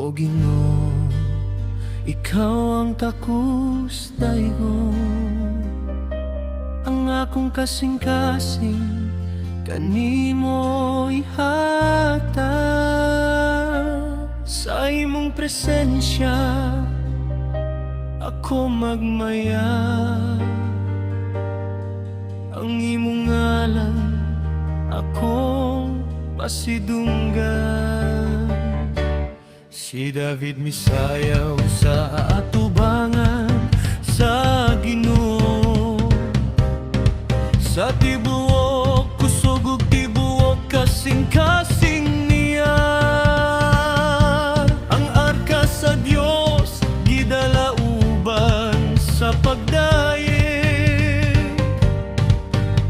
O Ginoo, ikaw ang takus daigong, ang akong kasing-kasing kanimo ihatag. Sa imong presensya ako magmaya, ang imong ngalan akong pasidunggan. Si David misayaw sa atubangan sa Ginoo, sa tibuok kusog ug tibuok kasing-kasing niya. Ang arka sa Dios gidala uban sa pagdaye,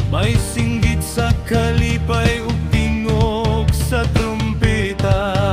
may singgit sa kalipay ug tingog sa trumpeta.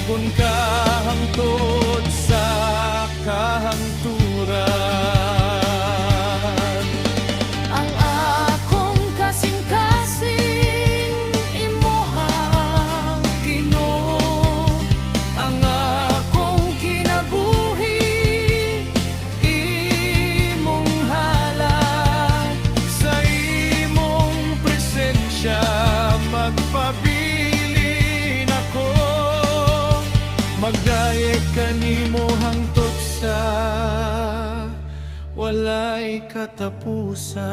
Sigon ka hangtod sa kahangturan. Ang akong kasing-kasing imohang Ginoo, Ang akong kinabuhi imong halad. Sa imong presensya magpabilin ako, magdayeg kanimo hangtod sa walay katapusan.